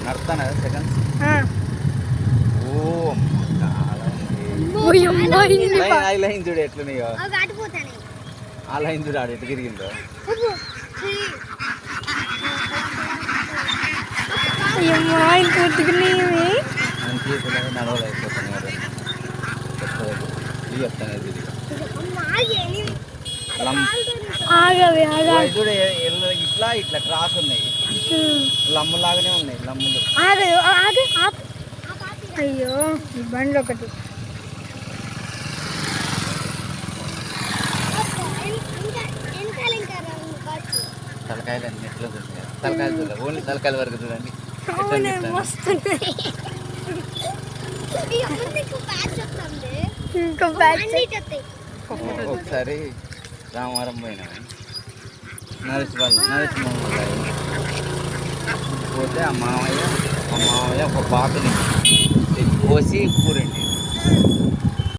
నడుస్తాను కదా సెకండ్స్. ఓ లైన్ చూడు ఎట్లున్నాయో. ఆ లైన్ చూడు ఆడు ఎటు తిరిగిందో. నడవలేకపోతున్నాడు. చూడు ఇట్లా ఇట్లా క్రాస్ ఉన్నాయి. లమ్ములాగానే ఉన్నాయి లమ్ములు. అయ్యో బండ్లు ఒకటి తలకాయలు అన్ని ఎట్లా చూసారు. తలకాయలు చూడాలి, ఓన్లీ తలకాయల వరకు చూడండి. ఒకసారి రామవరం పోయినా నరసింహ పోతే ఆ మామయ్య ఒక బాతుని కోసి కూరండి.